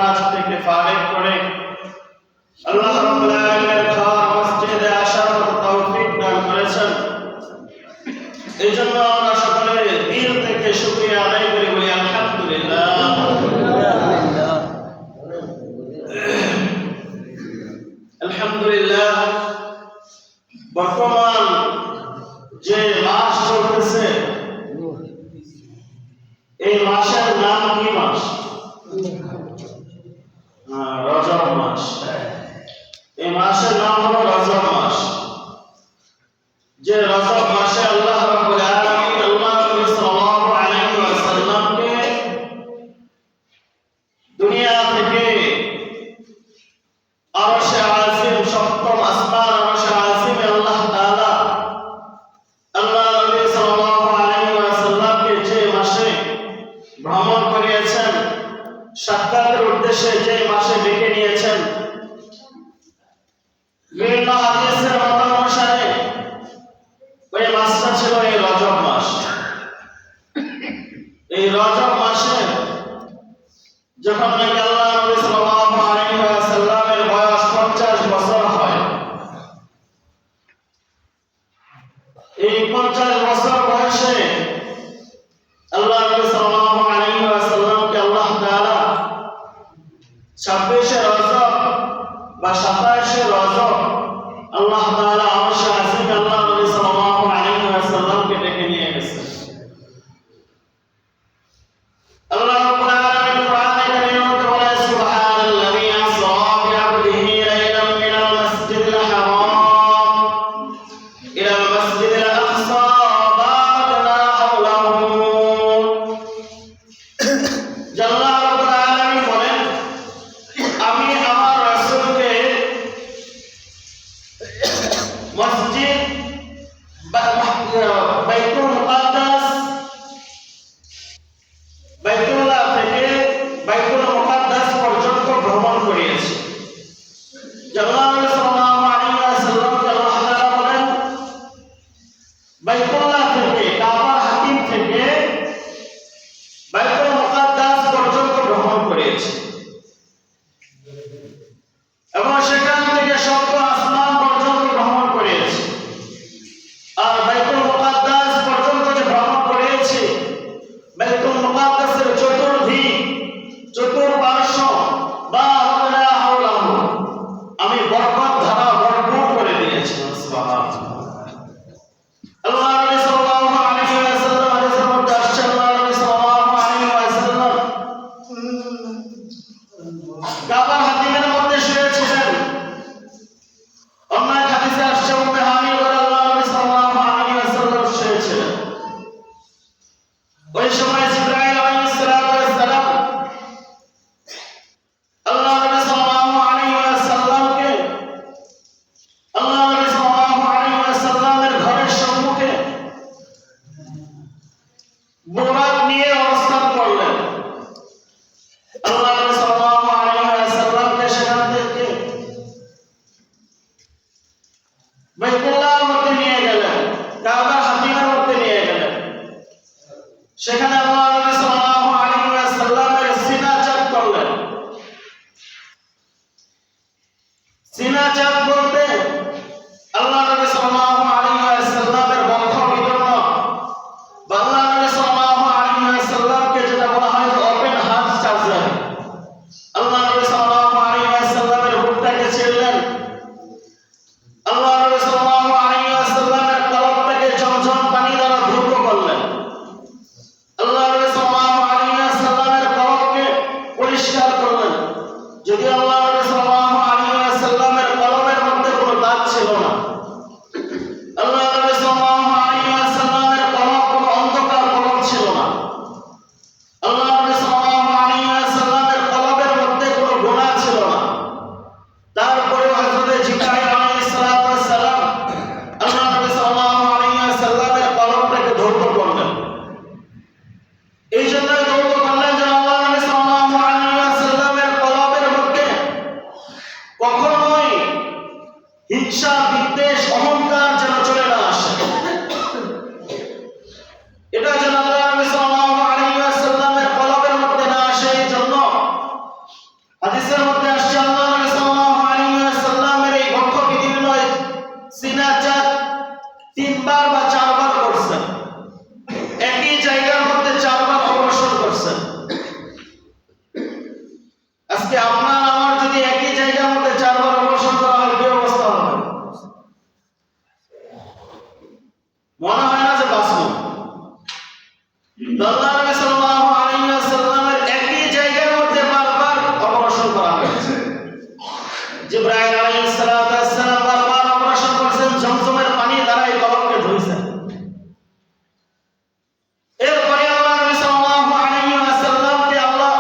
কাজ থেকে ফারিগ করে আল্লাহ রাব্বুল আলামিনের ঘর মসজিদে আসার তৌফিক দান করেছেন। এই জন্য আমরা সকলে দিল থেকে শুকরিয়া আদায় করি, বলি আলহামদুলিল্লাহ। আলহামদুলিল্লাহ। বর্তমান যে মাস চলতেছে, এই মাসের নাম কি মাস? রজব মাস। এই মাসের নাম হলো রজব মাস। যে রজব মাসে আল্লাহ রাব্বুল আলামিন আল্লাহ নবী সাল্লাল্লাহু আলাইহি ওয়াসাল্লামকে দুনিয়া থেকে আরশে আজিম, সপ্তম আসমান আরশে আজিমে আল্লাহ তাআলা আল্লাহ নবী সাল্লাল্লাহু আলাইহি ওয়াসাল্লামকে যে মাসে ভ্রমণ করিয়েছেন, সাক্ষাতের উদ্দেশ্যে যে মাসে ডেকে নিয়েছেন, বিভিন্ন হাদিসের মত অনুসারে ওই মাসটা ছিল এই রজব মাস। এই রজব মাসে যখন নাকি আল্লাহ নবী সাল্লাল্লাহু আলাইহি ওয়াসাল্লামের বয়স 50 বছর হয়, এই 50 বছর বয়সে আল্লাহ নবী সাল্লাল্লাহু আলাইহি ওয়াসাল্লামকে আল্লাহ তাআলা 26শে রজব বা 27শে রজব আল্লাহ তাআলা আরশে আজিমে আল্লাহ নবী সাল্লাল্লাহু আলাইহি ওয়াসাল্লামকে ডেকে নিয়ে গেছেন। আল্লাহ রাব্বুল আলামিন কোরআনে কারীমে বলে, সুবহানাল্লাযী আসরা বিআবদিহি লাইলাম মিনাল মাসজিদিল হারাম ইলাল মাসজিদিল আকসা বারাকনা হাওলাহু। আল্লাহ রাব্বুল আলামিন বলেন, আমি আমার রাসূলকে মসজিদ বাইতুল মুকাদ্দাস, বাইতুল্লাহ থেকে বাইতুল মুকাদ্দাস পর্যন্ত ভ্রমণ করিয়েছি। আল্লাহ সাল্লাল্লাহু আলাইহি ওয়াসাল্লামকে আল্লাহ তাআলা বলেন, বাইতুল্লাহ থেকে, কাবার হাতিম থেকে বাইতুল মুকাদ্দাস পর্যন্ত ভ্রমণ করিয়েছি এবং সেখান থেকে সপ্ত আসমান পর্যন্ত ভ্রমণ করিয়েছি। আর বাইতুল মুকাদ্দাস পর্যন্ত যে ভ্রমণ করিয়েছি, বাইতুল মুকাদ্দাসের চতুর্দিক, চতুর্পার্শ্ব বারাকনা হাওলাহু আমি বরকত ধারা ভরপুর করে দিয়েছি। সুবহানাল্লাহ। আল্লাহ নবী সাল্লাল্লাহু আলাইহি ওয়াসাল্লাম হাদিসের মধ্যে আসছে, আল্লাহ নবী সাল্লাল্লাহু আলাইহি ওয়াসাল্লাম কাবার হাতিমের মধ্যে শুয়েছিলেন। অন্য এক হাদিসে আসছে, উম্মে হানি বলে আল্লাহ নবী সাল্লাল্লাহু আলাইহি ওয়াসাল্লাম শুয়েছিলেন। ওই সময় জিবরাইল আলাইহিস সালাম আল্লাহ নবী সাল্লাল্লাহু আলাইহি ওয়াসাল্লামকে আল্লাহ নবী সাল্লাল্লাহু আলাইহি ওয়াসাল্লামের ঘরের সম্মুখে বুরাক নিয়ে অবস্থান করলেন। আল্লাহ নবী সাল্লাল্লাহু আলাইহি ওয়াসাল্লামকে সেখান থেকে বাইতুল্লাহর মধ্যে নিয়ে গেলেন, কাবার হাতিমের মধ্যে নিয়ে গেলেন। সেখানে আল্লাহ নবী সাল্লাল্লাহু আলাইহি ওয়াসাল্লামের সিনা চাপ করলেন। সিনা চাপ বলতে আল্লাহ নবী সাল্লাল্লাহু আলাইহি ওয়াসাল্লামের বক্ষ বিদীর্ণ, বা আল্লাহ নবী সাল্লাল্লাহু আলাইহি ওয়াসাল্লামকে যেটা বলা হয় ওপেন হার্ট সার্জারি। আল্লাহ নবী সাল্লাল্লাহু আলাইহি ওয়াসাল্লামের বুকটাকে ছিললেন। আল্লাহ নবী সাল্লাল্লাহু আলাইহি ওয়াসাল্লামের কলবটাকে ঝমঝম পানি দ্বারা ধৌত করলেন। আল্লাহ নবী সাল্লাল্লাহু আলাইহি ওয়াসাল্লামের কলবকে পরিষ্কার করলেন। যদি আল্লাহ নবী সাল্লাল্লাহু আলাইহি ওয়াসাল্লামের কলবের মধ্যে কোনো দাগ ছিল না। আল্লাহ নবী সাল্লাল্লাহু আলাইহি ওয়াসাল্লামের কলব কোনো অন্ধকার কলব ছিল না। আল্লাহ নবী সাল্লাল্লাহু আলাইহি ওয়াসাল্লামের কলবের মধ্যে কোনো গুনাহ ছিল না। তারপরে হযরত জিবরাইল আলাইহিস সালাম আল্লাহ নবী সাল্লাল্লাহু আলাইহি ওয়াসাল্লামের কলবটাকে ধৌত করলেন। এই জন্য ধৌত করলেন যে আল্লাহ নবী সাল্লাল্লাহু আলাইহি ওয়াসাল্লামের কলবের মধ্যে কখনোই হিংসা, বিদ্বেষ, অহংকার যেন চলে না আসে। এটা যেন আল্লাহ নবী সাল্লাল্লাহু আলাইহি ওয়াসাল্লামের কলবের মধ্যে না আসে। এই জন্য হাদিসের মধ্যে আসছে আল্লাহ নবী সাল্লাল্লাহু আলাইহি ওয়াসাল্লামের এই বক্ষ বিদীর্ণ সিনা চাঁদ 3 বার বা 4 বার করছেন, একই জায়গার মধ্যে 4 বার অগ্রসর করছেন। আজকে আপনার আমার যদি একই জায়গার মধ্যে 4 বার অগ্রসর করা হয় কি অবস্থা হবে? মনে হয় না যে বাঁচবো। আল্লাহ নবী সাল্লাল্লাহু আলাইহি ওয়াসাল্লামের একই জায়গার মধ্যে বারবার অগ্রসর করা হয়েছে। জিবরাইল আলাইহিস সালাতু ওয়াস সালাম বারবার অগ্রসর করেছেন, জমজমের পানি দ্বারা এই কলমকে ধুইছেন। এরপরে আল্লাহ নবী সাল্লাল্লাহু আলাইহি ওয়াসাল্লামকে আল্লাহ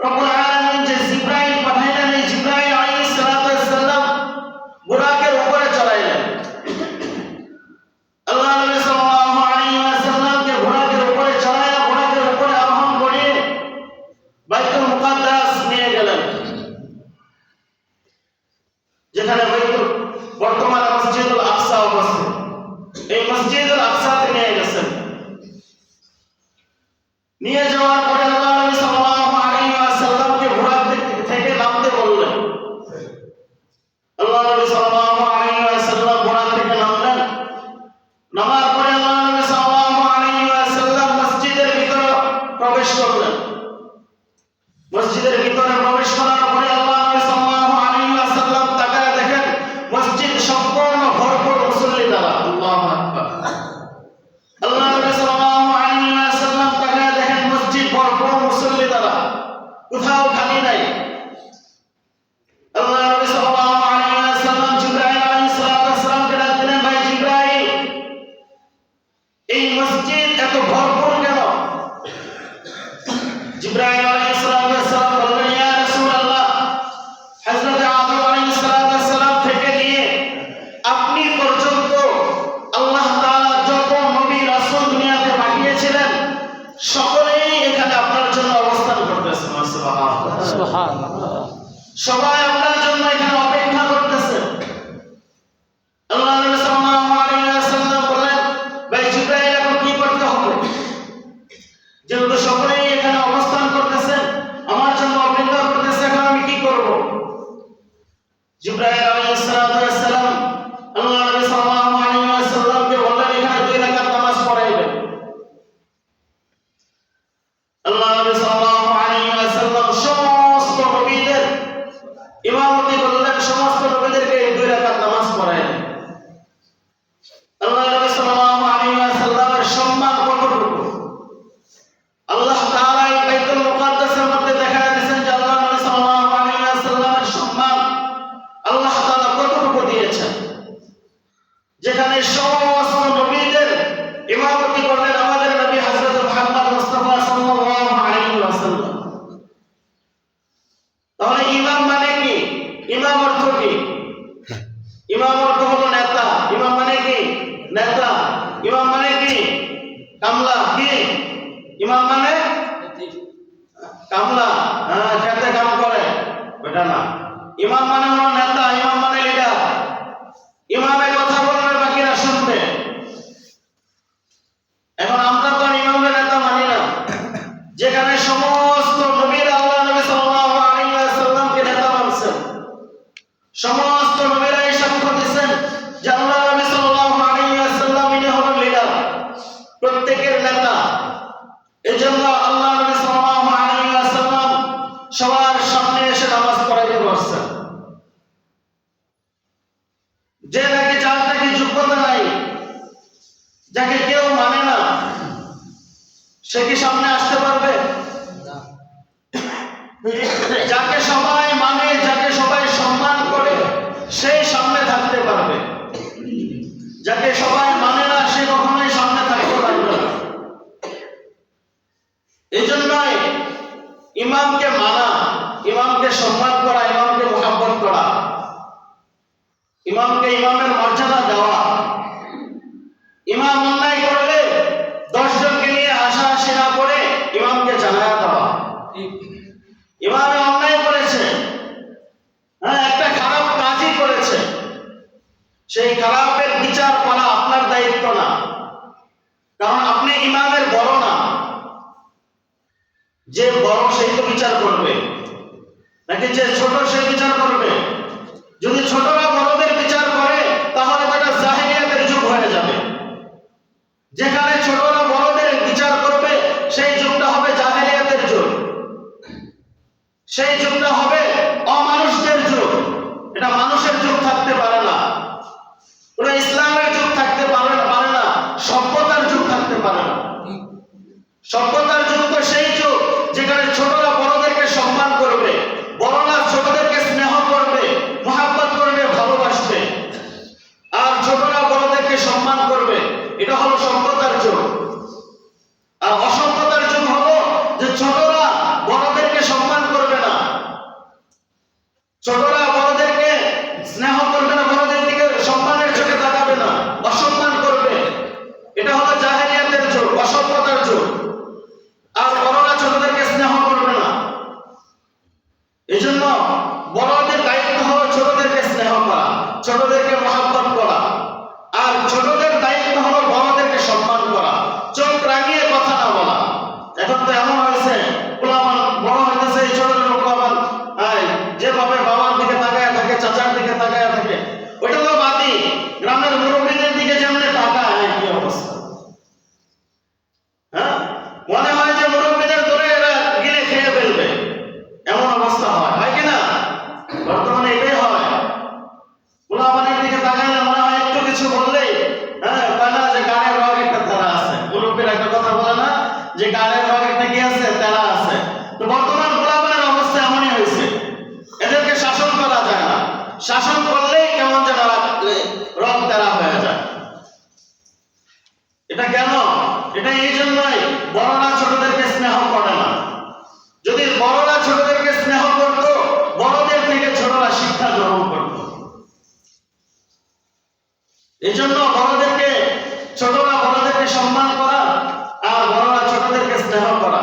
রব্বুল আলামিন যে জিবরাইল পাঠাইলেন, এই জিবরাইল আলাইহিস সালাতু ওয়াস সালাম বুরাকের উপরে চড়াইলেন। আল্লাহ নবী সাল্লাল্লাহু আলাইহি ওয়াসাল্লামকে বুরাকের উপরে চড়াইয়া বুরাকের উপরে আরোহণ করিয়ে বাইতুল মুকাদ্দাস নিয়ে গেলেন, যেখানে বর্তমানে মসজিদুল আকসা অবস্থিত। এই মসজিদুল আকসাতে নিয়ে গেছেন। নিয়ে যাওয়ার পরে আল্লাহ নবী সাল্লাল্লাহু আলাইহি ওয়াসাল্লামকে বুরাক থেকে নামতে বললেন। আল্লাহ নবী সাল্লাল্লাহু আলাইহি ওয়াসাল্লাম বুরাক থেকে নামলেন। নামার পরে আল্লাহ নবী সাল্লাল্লাহু আলাইহি ওয়াসাল্লাম মসজিদের ভিতরে প্রবেশ করলেন। মসজিদের ভিতরে প্রবেশ করার পরে আল্লাহ নবী সাল্লাল্লাহু আলাইহি ওয়াসাল্লাম তাকায় দেখেন মসজিদ সম্পূর্ণ ভরপুর মুসল্লি দ্বারা। আল্লাহু আকবার। আল্লাহ নবী সাল্লাল্লাহু আলাইহি ওয়াসাল্লাম তাকায় দেখেন মসজিদ ভরপুর মুসল্লি দ্বারা, কোথাও খালি নাই। আল্লাহ নবী সাল্লাল্লাহু আলাইহি ওয়াসাল্লাম জিবরাইল আলাইহিস সালামকে ডাক দিলেন, ভাই জিবরাইল, এই মসজিদ এত ভরপুর কেন? জিবরাইল আলাইহিস সালাম বললেন, ইয়া রাসূলুল্লাহ, হযরত আদম আলাইহিস সালাম থেকে নিয়ে আপনি পর্যন্ত আল্লাহ তাআলা যত নবী রাসূল দুনিয়াতে পাঠিয়েছিলেন সকলেই এখানে আপনার জন্য অবস্থান করতেছে। সুবহানাল্লাহ, সুবহানাল্লাহ। সবাই আপনার জন্য এখানে অপেক্ষা করতেছে। আল্লাহ নবী সাল্লাল্লাহু আলাইহি ওয়াসাল্লাম বললেন, ভাই জিবরাইল, এখন কি করতে হবে? যেহেতু সকলেই এখানে অবস্থান করতেছেন, আমার জন্য অপেক্ষা করতেছে, এখন আমি কি করব? জিবরাইল আলাইহিস সালাম আল্লাহ নবী সাল্লাল্লাহু আলাইহি ওয়াসাল্লামকে বললেন, এখানে 2 রাকাত নামাজ পড়াইবেন। আল্লাহ নবী সাল্লাল্লাহু আলাইহি ওয়াসাল্লাম সমস্ত নবীদের ইমামতি করলেন, সমস্ত নবীদেরকে 2 রাকাত নামাজ পড়াইলেন। আল্লাহ নবী সাল্লাল্লাহু আলাইহি ওয়াসাল্লামের সম্মান কতটুকু আল্লাহ তাআলা এই বাইতুল মুকাদ্দাসের মধ্যে দেখায় দিয়েছেন যে আল্লাহ নবী সাল্লাল্লাহু আলাইহি ওয়াসাল্লামের সম্মান আল্লাহ তাআলা কতটুকু দিয়েছেন, যেখানে সমস্ত নবীদের ইমামতি করলেন আমাদের নবী হযরত মুহাম্মদ মুস্তাফা সাল্লাল্লাহু আলাইহি ওয়াসাল্লাম। তাহলে ইমাম মানে কি? ইমাম অর্থ কি? ইমাম অর্থ হলো নেতা। ইমাম মানে কি? নেতা। ইমাম মানে কি? কামলা। কি ইমাম মানে? কামলা, খেতে কাম করে, ওটা না। ইমাম মানে হলো নেতা, ইমাম মানে লিডার। ইমামে কথা বলবে, বাকিরা শুনবে। এখন আমরা তো ইমামের নেতা মানি না, যেখানে সমস্ত নবীরা আল্লাহ নবী সাল্লাল্লাহু আলাইহি ওয়াসাল্লামকে নেতা মানছেন। সমস্ত নবীরাই সাক্ষ্য দিয়েছেন যে আল্লাহ নবী সাল্লাল্লাহু আলাইহি ওয়াসাল্লাম ইনি হলেন লিডার, প্রত্যেকের নেতা। এজন্য আল্লাহ নবী সাল্লাল্লাহু আলাইহি ওয়াসাল্লাম সবার সামনে এসে নামাজ পড়াইতে বসছেন। যে নাকি যার নাকি যোগ্যতা নাই, যাকে কেউ মানে না, সে কি সামনে আসতে পারবে? যাকে সবাই মানে, যাকে সবাই সম্মান করে, সেই সামনে থাকতে পারবে। যাকে সবাই মানে না, সে কখনোই সামনে থাকতে পারবে না। এই জন্যই ইমামকে মানা, ইমামকে সম্মান করা, ইমামকে মুহাব্বত করা, ইমামকে ইমামের মর্যাদা দেওয়া। ইমাম অন্যায় করলে 10 জনকে নিয়ে হাসাহাসি না করে ইমামকে জানায়া দেওয়া। ইমামে অন্যায় করেছে, একটা খারাপ কাজই করেছে, সেই খারাপের বিচার করা আপনার দায়িত্ব না, কারণ আপনি ইমামের বড় না। যে বড় সেই তো বিচার করবে, নাকি যে ছোট সে বিচার করবে। যদি ছোটরা বড়দের বিচার করে তাহলে এটা জাহেলিয়াতের যুগ হয়ে যাবে। যেখানে ছোটরা বড়দের বিচার করবে সেই যুগটা হবে জাহেলিয়াতের যুগ, সেই যুগটা হবে অমানুষদের যুগ। এটা মানুষের যুগ থাকতে পারে না, ওরা ইসলামের যুগ থাকতে পারে না, সভ্যতার যুগ থাকতে পারে না। সভ্যতার যুগ তো সেই যুগ যেখানে ছোটরা বড়দেরকে সম্মান করবে, বড়রা ছোটদেরকে স্নেহ করবে, মহব্বত করবে, ভালোবাসবে, আর ছোটরা বড়দেরকে সম্মান করবে। এটা হলো সভ্যতার যুগ। আর অসভ্যতার যুগ হলো যে ছোটরা বড়দেরকে সম্মান করবে না, ছোটরা বড়দেরকে স্নেহ করবে না, বড়দের দিকে সম্মানের চোখে তাকাবে না, অসম্মান করবে। এটা হলো জাহেলিয়াতের যুগ, অসভ্যতার যুগ। আর বড়রা ছোটদেরকে স্নেহ করবে না। এই জন্য বড়দের দায়িত্ব হলো ছোটদেরকে স্নেহ করা, ছোটদেরকে মহব্বত করা। আর ছোটদের দায়িত্ব হলো বড়দেরকে সম্মান করা, চোখ রাঙিয়ে কথা না বলা। এখন তো এমন হয়েছে পোলাপান বড় হইতেছে, এই ছোট ছোট পোলাপান যেভাবে বাবার দিকে তাকায় থাকে, চাচার দিকে তাকায় থাকে, ওইটা তো বাদই, গ্রামের মুরব্বীদের দিকে যেমন তাকায়, কি অবস্থা! হ্যাঁ, মনে হয় যে মুরব্বীদের ধরে এরা গিলে খেয়ে ফেলবে, এমন অবস্থা হয় কিনা? বর্তমানে এটাই হয়। পোলাপানের দিকে তাকাইলে মনে হয় একটু কিছু বললেই তারা যে গানের রগ একটা তারা আছে। মুরব্বীরা একটা কথা বলে না যে গানের রগ একটা কি আছে, তারা আছে। তো বর্তমান পোলাপানের অবস্থা এমনই হয়েছে, এদেরকে শাসন করা যায় না, শাসন করলেই কেমন যেন রগ তারা হয়ে যায়। এটা কেন? এটা এই জন্যই বড়রা ছোটদেরকে স্নেহ করে না। যদি বড়রা ছোটদেরকে স্নেহ করত, বড়দের থেকে ছোটরা শিক্ষা গ্রহণ করত। এই জন্য বড়দেরকে ছোটরা বড়দেরকে সম্মান করা আর বড়রা ছোটদেরকে স্নেহ করা।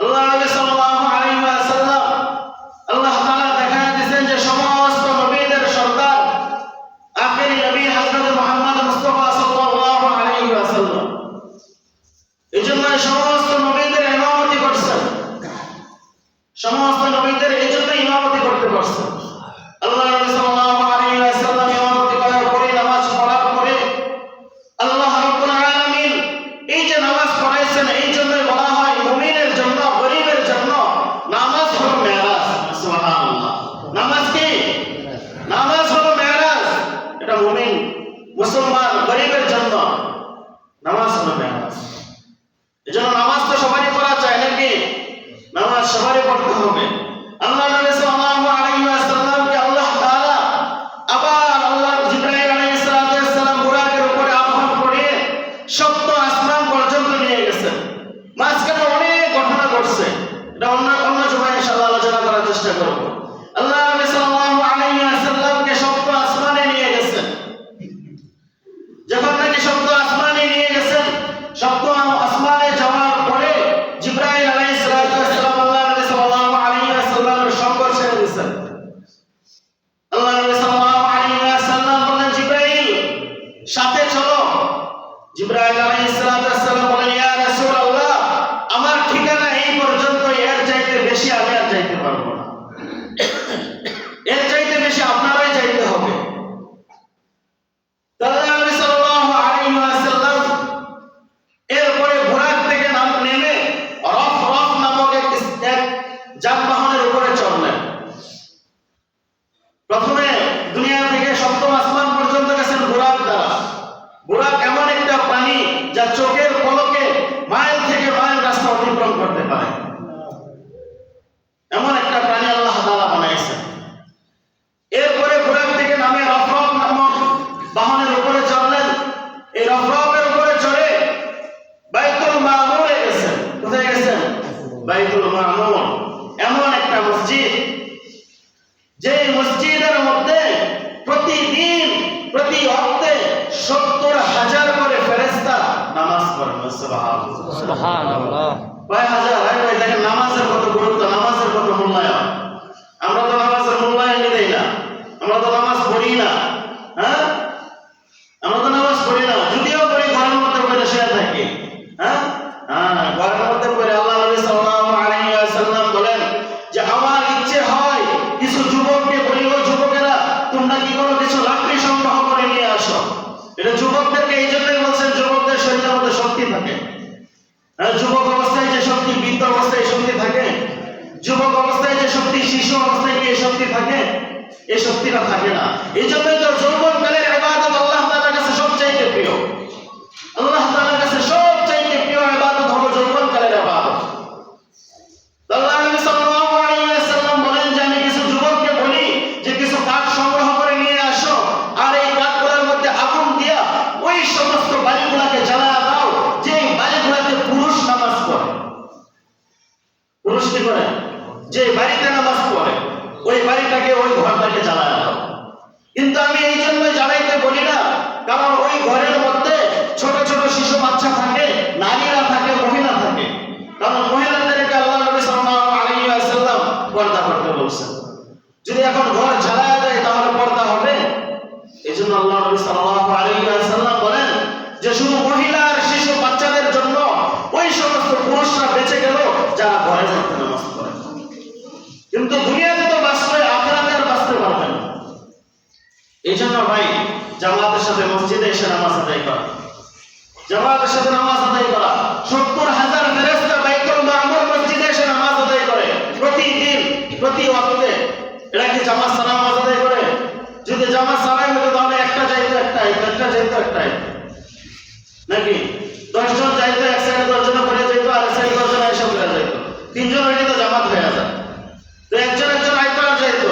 আল্লাহ নবী সাল্লাল্লাহু আলাইহি ওয়াসাল্লাম, আল্লাহ তাআলা দেখায় দিয়েছেন যে সমস্ত নবীদের সরদার আখেরি নবী হযরত মুহাম্মদ মুস্তাফা সাল্লাল্লাহু আলাইহি ওয়াসাল্লাম। এই জন্য সমস্ত নবীদের ইমামতি করছেন, সমস্ত নবীদের এই জন্য ইমামতি করতে পারছেন। আল্লাহ নবী সাল্লাল্লাহু আলাইহি ওয়াসাল্লাম ইমামতি করার পরে, নামাজ পড়ার পরে আল্লাহ রাব্বুল আলামিন এই যে নামাজ পড়াইছেন, এই জন্যই বলা হয় মুমিনের জন্য, গরীবের জন্য নামাজ হলো মেরাজ। সুবহানাল্লাহ। নামাজ কি? নামাজ হলো মেরাজ। এটা মুমিন, মুসলমান, গরীবের জন্য নামাজ হলো মেরাজ। এজন্য নামাজ তো সবারই পড়া চাই নাকি? নামাজ সবারই পড়তে হবে। আল্লাহ নবী সাল্লাল্লাহু আলাইহি ওয়াসাল্লামকে আল্লাহ তাআলা আবার আল্লাহ জিবরাইল আলাইহিস সালাম বুরাকের উপরে আরোহণ করে সপ্ত আসমান পর্যন্ত নিয়ে গেছেন। মাঝখানে অনেক ঘটনা ঘটছে, এটা অন্য সময় ইনশাআল্লাহ আলোচনা করার চেষ্টা করব। আল্লাহ নবী সাল্লাল্লাহু আলাইহি ওয়াসাল্লামকে সপ্ত আসমানে নিয়ে গেছেন। যখন নাকি সপ্ত আসমানে নিয়ে গেছেন, সপ্ত আসমানে যাওয়ার পরে জিবরাইল আলাইহিস সালাম আল্লাহ নবী সাল্লাল্লাহু আলাইহি ওয়াসাল্লামের সঙ্গ ছেড়ে দিয়েছেন। আল্লাহ নবী সাল্লাল্লাহু আলাইহি ওয়াসাল্লাম বলেন, জিবরাইল সাথে চলো। জিবরাইল আলাইহিস সালাম বলেন, ইয়া রাসূলুল্লাহ, আমার ঠিকানা এই পর্যন্ত, এর চাইতে বেশি আমি আর যাইতে পারবো না, এর চাইতে বেশি আপনারাই যাইতে হবে। আল্লাহ নবী সাল্লাল্লাহু আলাইহি ওয়াসাল্লাম এরপরে বুরাক থেকে নেমে রফ নামক এক যানবাহনের উপরে চড়লেন। প্রথমে দুনিয়া থেকে সপ্তম আসমান পর্যন্ত গেছেন বুরাক দ্বারা। বুরাক এমন একটা প্রাণী যা চোখের পলকে মাইল থেকে মাইল রাস্তা অতিক্রম করতে পারে, এমন একটা প্রাণী আল্লাহ তাআলা বানাইছেন। এরপরে বুরাক থেকে নামে রফ নামক বাহনের উপরে চড়লেন। এই রফের উপরে চড়ে বাইতুল মামুরে গেছেন। কোথায় গেছেন? বাইতুল মামুর, এমন একটা মসজিদ যে মসজিদের মধ্যে প্রতিদিন প্রতি ওয়াক্তে 70,000 করে ফেরেশতা নামাজ পড়েন। সুবহানাল্লাহ। কয় হাজার? ভাই দেখেন নামাজের কত গুরুত্ব, নামাজের কত মূল্যায়ন। আমরা তো নামাজের মূল্যায়নই দেই না, আমরা তো নামাজ পড়ি না। হ্যাঁ, আমরা তো নামাজ পড়ি না, যদিও পড়ি ঘরের মধ্যে পড়ে শুয়ে থাকি। ঘরের মধ্যে পড়ে। আল্লাহ নবী সাল্লাল্লাহু আলাইহি ওয়াসাল্লাম বলেন যে আমার শক্তি থাকে, যুবক অবস্থায় যে শক্তি বৃদ্ধ অবস্থায় শক্তি থাকে, যুবক অবস্থায় যে শক্তি শিশু অবস্থায় কি শক্তি থাকে, এই শক্তিটা থাকে না। এই জন্যই তো যৌবনকালের ইবাদত আল্লাহ তাআলার কাছে সবচাইতে প্রিয়। আল্লাহ তাআলার কাছে সবচাইতে প্রিয় ইবাদত হলো যৌবনকালের ইবাদত। আল্লাহ নবী সাল্লাল্লাহু আলাইহি ওয়াসাল্লাম বলেন যে আমি কিছু যুবককে বলি যে কিছু কাঠ সংগ্রহ করে নিয়ে আসো, আর এই কাঠগুলোর মধ্যে আগুন দিয়া ওই সমস্ত বাড়িগুলোকে জ্বালায়া দাও যে বাড়িগুলোতে পুরুষ নামাজ পড়ে। পুরুষ কি করে? যে বাড়িতে নামাজ পড়ে ওই বাড়িটাকে ওই ঘরটাকে জ্বালায়া দাও। কিন্তু আমি এই জন্য জ্বালাইতে বলি না, কারণ ওই ঘরের মধ্যে ছোট ছোট শিশু বাচ্চা থাকে, নারীরা থাকে, মহিলা থাকে। কারণ মহিলাদেরকে আল্লাহ নবী সাল্লাল্লাহু আলাইহি ওয়াসাল্লাম পর্দা করতে বলেছেন। যদি এখন ঘর জ্বালায়া দেয় তাহলে পর্দা হবে? এজন্য আল্লাহ নবী সাল্লাল্লাহু আলাইহি ওয়াসাল্লাম বলেন যে শুধু মহিলা আর শিশু বাচ্চাদের জন্য ওই সমস্ত পুরুষরা বেঁচে গেল যারা ঘরের মধ্যে নামাজ পড়ে। কিন্তু দুনিয়াতে তো বাঁচবে, আখিরাতে আর বাঁচতে পারবে না। এই জন্য ভাই জামাতের সাথে মসজিদে এসে নামাজ আদায় করা, জামাতের সাথে নামাজ আদায় করা। 70,000 ফেরেশতা বাইতুল মামুর মসজিদে এসে নামাজ আদায় করে প্রতিদিন, প্রতি ওয়াক্তে। এরা কি জামাত ছাড়া নামাজ আদায় করে? যদি জামাত ছাড়াই হতো তাহলে একটা যাইতো একটাই, একটা যাইতো একটাই, নাকি 10 জন যাইতো, এক সাইডে 10 জন করে যাইতো, আর এক সাইডে 10 জন এসে করে যাইতো। 3 জন হইলে তো জামাত হয়ে যায়। তো একজন একজন আইতো আর যাইতো,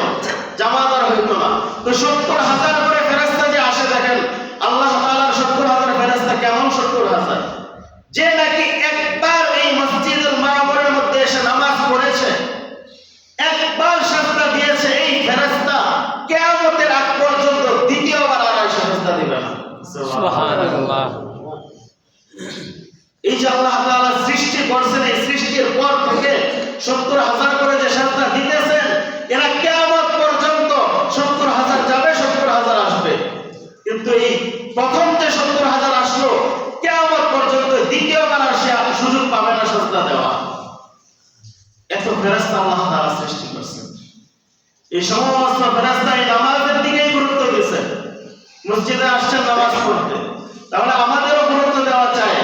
জামাত আর হইতো না। তো 70,000 করে ফেরেশতা যে আসে, দেখেন আল্লাহ তাআলার 70,000 ফেরেশতা কেমন 70,000, যে নাকি একবার এই মসজিদুল মামুরের মধ্যে এসে নামাজ পড়েছে, একবার সাজদা দিয়েছে, এই ফেরেশতা কিয়ামতের আগ পর্যন্ত দ্বিতীয়বার আর এই সাজদা দিবে না। সুবহানাল্লাহ। এই যে আল্লাহ তাআলা সৃষ্টি করছেন, এই সৃষ্টির পর থেকে 70,000 করে যে সাজদা দিতেছেন, এরা কিয়ামত পর্যন্ত 70,000 যাবে, 70,000 আসবে। কিন্তু এই প্রথম যে 70,000 আসলো, কিয়ামত পর্যন্ত দ্বিতীয়বার আর সে সুযোগ পাবে না সাজদা দেওয়া। এত ফেরেশতা আল্লাহ তাআলা সৃষ্টি করেছেন। এই সমস্ত ফেরেশতা এই নামাজের দিকেই গুরুত্ব দিয়েছে। মসজিদে আসছেন নামাজ পড়তে, তাহলে আমাদেরও গুরুত্ব দেওয়া চাই।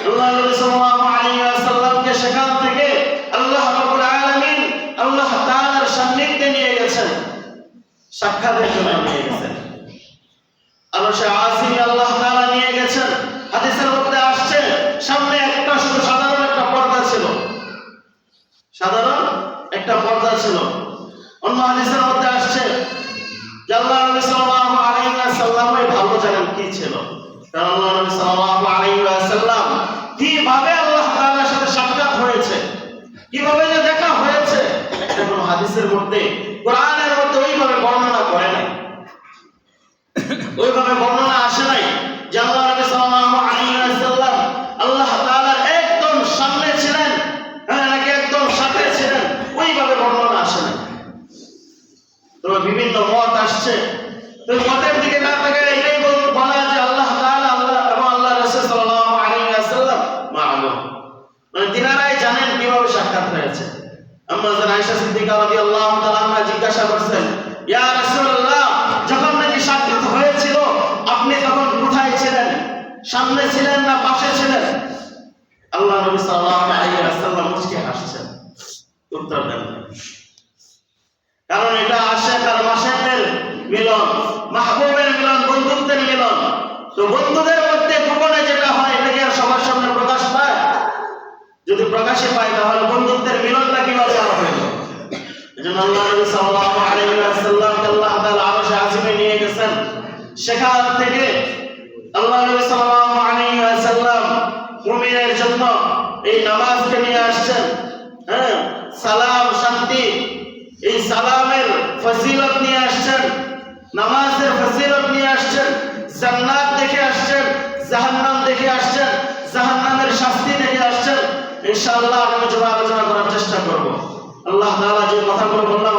আল্লাহ নবী সাল্লাল্লাহু আলাইহি ওয়াসাল্লামকে সেখান থেকে আল্লাহ রাব্বুল আলামিন আল্লাহ তাআলার সান্নিধ্যে নিয়ে গেছেন, সাক্ষাতের জন্য নিয়ে গেছেন। আরশে আসিমে আল্লাহ তাআলা নিয়ে গেছেন। হাদিসের মধ্যে আসছে সামনে একটা শুধু সাধারণ একটা পর্দা ছিল, সাধারণ একটা পর্দা ছিল। অন্য হাদিসের মধ্যে আসছে যে আল্লাহ নবী সাল্লাল্লাহু আলাইহি ওয়াসাল্লাম ভালো জানেন কি ছিল, কারণ আল্লাহ নবী সাল্লাল্লাহু আলাইহি ওয়াসাল্লাম কিভাবে আল্লাহ তাআলার সাথে সাক্ষাৎ হয়েছে, কিভাবে যে দেখা হয়েছে, এটা কোনো হাদিসের মধ্যে, কোরআনের মধ্যে ওইভাবে বর্ণনা করে নাই, ওইভাবে বর্ণনা আসে নাই যে আল্লাহ নবী সাল্লাল্লাহু আলাইহি ওয়াসাল্লাম আল্লাহ তাআলার একদম সামনে ছিলেন, নাকি একদম সাথে ছিলেন, ওইভাবে বর্ণনা আসে নাই। তবে বিভিন্ন মত আসছে, তো মতের দিকে না তাকায় এটাই বলা যে আল্লাহ তাআলা এবং আল্লাহ রাসূল সাল্লাল্লাহু আলাইহি ওয়াসাল্লাম মা'লুম, মানে তিনারাই জানেন কিভাবে সাক্ষাৎ হয়েছে। আম্মা জান আয়েশা সিদ্দিকা রাদিয়াল্লাহু তাআলা আনহা জিজ্ঞাসা করছেন, ইয়া রাসূলুল্লাহ, যখন নাকি সাক্ষাৎ হয়েছিল আপনি তখন কোথায় ছিলেন, সামনে ছিলেন না পাশে ছিলেন? আল্লাহ নবী সাল্লাল্লাহু আলাইহি ওয়াসাল্লাম মুস্কি হাসছেন, উত্তর দেন। কারণ এটা আশিক আর মাশায়েখের মিলন, মাহবুবের মিলন, বন্ধুত্বের মিলন। তো বন্ধুদের মধ্যে গোপনে যেটা হয় এটাকে আর সবার সামনে প্রকাশ পায়? যদি প্রকাশে পায় তাহলে বন্ধুত্বের মিলনটা কিভাবে আর হইল? এজন্য আল্লাহ নবী সাল্লাল্লাহু আলাইহি ওয়াসাল্লাম আল্লাহ তাআলা আরশে আজিমে নিয়ে গেছেন। সেখান থেকে আল্লাহ নবী সাল্লাল্লাহু আলাইহি ওয়াসাল্লাম মুমিনের জন্য এই নামাজকে নিয়ে আসছেন। সালাম, শান্তি, এই সালামের ফজিলত নিয়ে আসছেন, নামাজের ফজিলত নিয়ে আসছেন, জান্নাত দেখে আসছেন, জাহান্নাম দেখে আসছেন, জাহান্নামের শাস্তি দেখে আসছেন। ইনশাআল্লাহ আমি আলোচনা করার চেষ্টা করব। আল্লাহ তাআলা যে কথাগুলো বললাম